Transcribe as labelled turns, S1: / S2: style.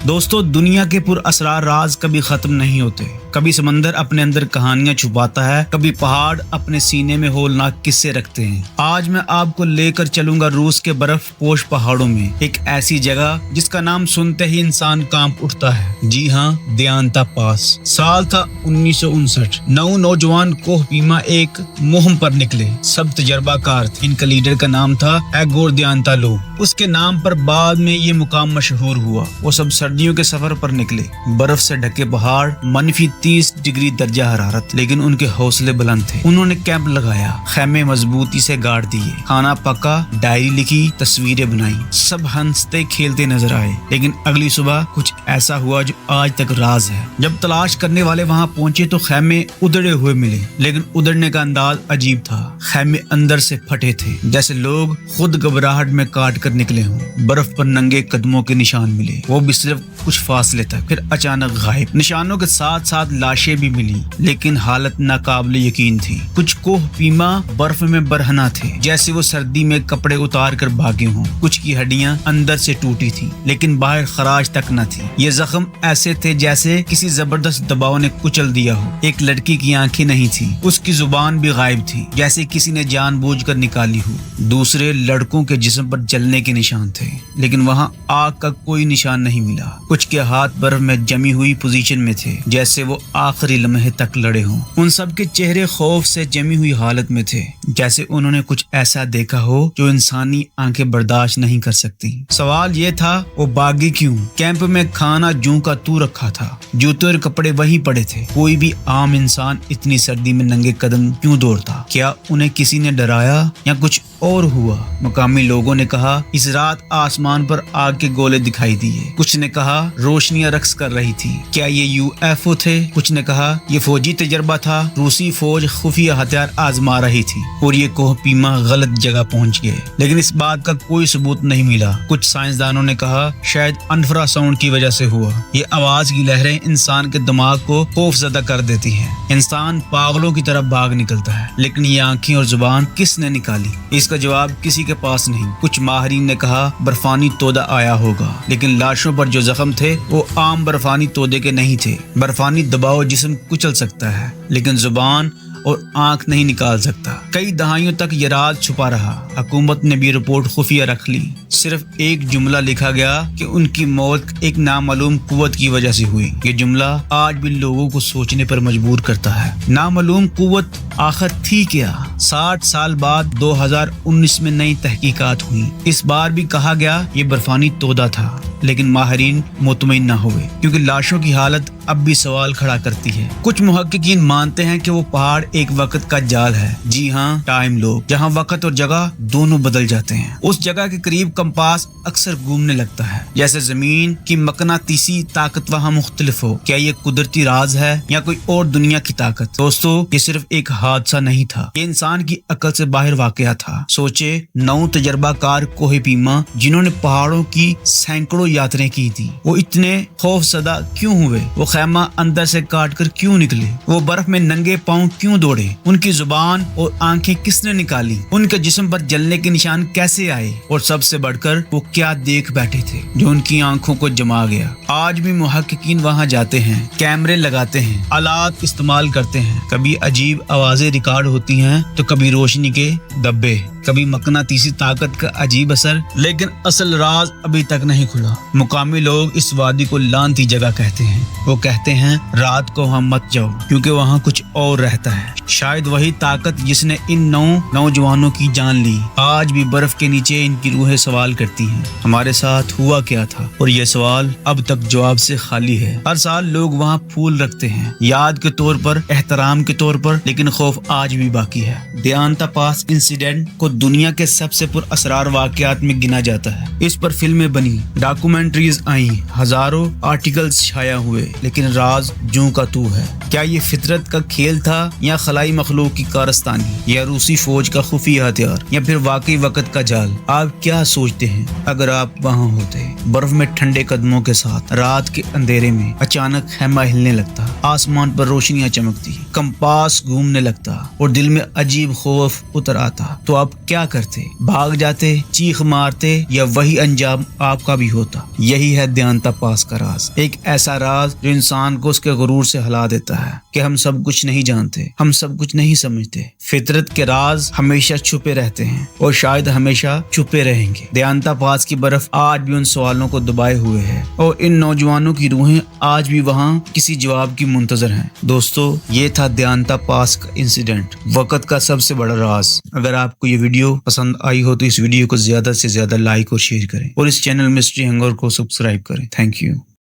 S1: दोस्तों, दुनिया के पुर असरार राज कभी खत्म नहीं होते। कभी समंदर अपने अंदर कहानियां छुपाता है, कभी पहाड़ अपने सीने में होलनाक किस्से रखते हैं। आज मैं आपको लेकर चलूंगा रूस के बर्फ पोश पहाड़ों में, एक ऐसी जगह जिसका नाम सुनते ही इंसान कांप उठता है। जी हाँ, दियांता पास। साल था 1959। 9 नौजवान कोह पीमा एक मुहिम पर निकले। सब तजर्बाकार थे। इनका लीडर का नाम था एगोर दियांतालो। उसके नाम पर बाद में ये मुकाम मशहूर हुआ। वो सब सर्दियों के सफर पर निकले। बर्फ से ढके पहाड़, -30 डिग्री दर्जा हरारत, लेकिन उनके हौसले बुलंद थे। उन्होंने कैंप लगाया, खैमे मजबूती से गाड़ दिए, खाना पका, डायरी लिखी, तस्वीरें बनाई। सब हंसते खेलते नजर आए। लेकिन अगली सुबह कुछ ऐसा हुआ जो आज तक राज है। जब तलाश करने वाले वहां पहुंचे तो खैमे उधड़े हुए मिले, लेकिन उधड़ने का अंदाज अजीब था। खैमे अंदर से फटे थे, जैसे लोग खुद घबराहट में काट कर निकले हों। बर्फ पर नंगे कदमों के निशान मिले, वो भी सिर्फ कुछ फासले तक, फिर अचानक गायब। निशानों के साथ साथ लाशें भी मिली, लेकिन हालत नाकाबिले यकीन थी। कुछ कोह पीमा बर्फ में बरहना थे, जैसे वो सर्दी में कपड़े उतार कर भागे हों। कुछ की हड्डियां अंदर से टूटी थी, लेकिन बाहर खराश तक न थी। ये जख्म ऐसे थे जैसे किसी जबरदस्त दबाव ने कुचल दिया हो। एक लड़की की आंखें नहीं थी, उसकी जुबान भी गायब थी, जैसे किसी ने जानबूझकर निकाली हो। दूसरे लड़कों के जिस्म पर जलने के निशान थे, लेकिन वहाँ आग का कोई निशान नहीं मिला। कुछ के हाथ बर्फ में जमी हुई पोजीशन में थे, जैसे वो आखिरी लम्हे तक लड़े हों। उन सब के चेहरे खौफ से जमी हुई हालत में थे, जैसे उन्होंने कुछ ऐसा देखा हो जो इंसानी आंखें बर्दाश्त नहीं कर सकती। सवाल ये था, वो भागे क्यों? कैंप में खाना जूं का तू रखा था, जूते और कपड़े वहीं पड़े थे। कोई भी आम इंसान इतनी सर्दी में नंगे कदम क्यों दौड़ता? क्या उन्हें किसी ने डराया या कुछ और हुआ? मकामी लोगों ने कहा इस रात आसमान पर आग के गोले दिखाई दिए। कुछ ने कहा रोशनियां रक्स कर रही थी। क्या ये यूएफओ थे? कुछ ने कहा ये फौजी तजर्बा था, रूसी फौज खुफिया हथियार आजमा रही थी और ये कोह पीमा गलत जगह पहुंच गए। लेकिन इस बात का कोई सबूत नहीं मिला। कुछ साइंसदानों ने कहा शायद इंफ्रासाउंड की वजह से हुआ। ये आवाज की लहरें इंसान के दिमाग को खौफजदा कर देती हैं। इंसान पागलों की तरफ भाग निकलता है, लेकिन ये आंखें और जुबान किसने निकाली? इसका जवाब किसी के पास नहीं। कुछ माहिरीन ने कहा बर्फानी तोदा आया होगा, लेकिन लाशों पर जो जख्म थे वो आम बर्फानी तोदे के नहीं थे। बर्फानी दबाव जिस्म कुचल सकता है, लेकिन जुबान और आंख नहीं निकाल सकता। कई दहाइयों तक ये राज छुपा रहा। हुकूमत ने भी रिपोर्ट खुफिया रख ली। सिर्फ एक जुमला लिखा गया कि उनकी मौत एक नामालूम कुव्वत की वजह से हुई। ये जुमला आज भी लोगों को सोचने पर मजबूर करता है। नामालूम कुव्वत आखिर थी क्या? 60 साल बाद 2019 में नई तहकीकात हुई। इस बार भी कहा गया ये बर्फानी तोदा था, लेकिन माहिरीन मुतमईन न हुए, क्योंकि लाशों की हालत अब भी सवाल खड़ा करती है। कुछ मुहक्किकीन मानते हैं कि वो पहाड़ एक वक्त का जाल है। जी हाँ, टाइम लूप, जहाँ वक्त और जगह दोनों बदल जाते हैं। उस जगह के करीब कंपास अक्सर घूमने लगता है, जैसे जमीन की मकनातीसी ताकत वहाँ मुख्तलिफ हो। क्या ये कुदरती राज है या कोई और दुनिया की ताकत? दोस्तों, ये सिर्फ एक हादसा नहीं था, ये इंसान की अकल से बाहर वाकया था। सोचे 9 तजर्बाकार कोह पीमा जिन्होंने पहाड़ों की सैकड़ों यात्राएं की थी, वो इतने खौफजदा क्यों हुए? वो खैमा अंदर से काट कर क्यों निकले? वो बर्फ में नंगे पांव क्यों दौड़े? उनकी जुबान और आंखें किसने निकाली? उनके जिस्म पर जलने के निशान कैसे आए? और सबसे बढ़कर वो क्या देख बैठे थे जो उनकी आंखों को जमा गया? आज भी मुहक्किकीन वहां जाते हैं, कैमरे लगाते हैं, आलात इस्तेमाल करते हैं। कभी अजीब आवाजें रिकॉर्ड होती हैं, तो कभी रोशनी के धब्बे, कभी मकनातीसी ताकत का अजीब असर, लेकिन असल राज अभी तक नहीं खुला। मुकामी लोग इस वादी को लानती जगह कहते हैं। वो कहते हैं रात को वहाँ मत जाओ, क्योंकि वहाँ कुछ और रहता है। शायद वही ताकत जिसने इन 9 नौजवानों की जान ली आज भी बर्फ के नीचे इनकी रूहें सवाल करती हैं, हमारे साथ हुआ क्या था? और ये सवाल अब तक जवाब से खाली है। हर साल लोग वहाँ फूल रखते हैं, याद के तौर पर, एहतराम के तौर पर, लेकिन खौफ आज भी बाकी है। दियांता पास इंसिडेंट को दुनिया के सबसे पुरअसरार वाकयात में गिना जाता है। इस पर फिल्में बनी, डॉक्यूमेंट्रीज आई, हजारों आर्टिकल्स छाया हुए, लेकिन لیکن راز جوں کا تو ہے۔ کیا یہ فطرت کا کھیل تھا یا خلائی مخلوق کی کارستانی، یا روسی فوج کا خفیہ ہتھیار، یا پھر واقعی وقت کا جال؟ آپ کیا سوچتے ہیں اگر آپ وہاں ہوتے؟ برف میں ٹھنڈے قدموں کے ساتھ رات کے اندھیرے میں اچانک خیمہ ہلنے لگتا، آسمان پر روشنیاں چمکتی، کمپاس گھومنے لگتا اور دل میں عجیب خوف اتر آتا، تو آپ کیا کرتے؟ بھاگ جاتے، چیخ مارتے، یا وہی انجام آپ کا بھی ہوتا؟ یہی ہے دیانتا پاس کا راز، ایک ایسا راز جو انسان کو اس کے غرور سے ہلا دیتا ہے کہ ہم سب کچھ نہیں جانتے، ہم سب کچھ نہیں سمجھتے۔ فطرت کے راز ہمیشہ چھپے رہتے ہیں اور شاید ہمیشہ چھپے رہیں گے۔ دیانتا پاس کی برف آج بھی ان سوالوں کو دبائے ہوئے ہے اور ان نوجوانوں کی روحیں آج بھی وہاں کسی جواب کی منتظر ہیں۔ دوستو، یہ تھا دیانتا پاس کا انسیڈنٹ، وقت کا سب سے بڑا راز۔ اگر آپ کو یہ ویڈیو پسند آئی ہو تو اس ویڈیو کو زیادہ سے زیادہ لائک اور شیئر کریں اور اس چینل مسٹری ہنگر کو سبسکرائب کریں۔ Thank you.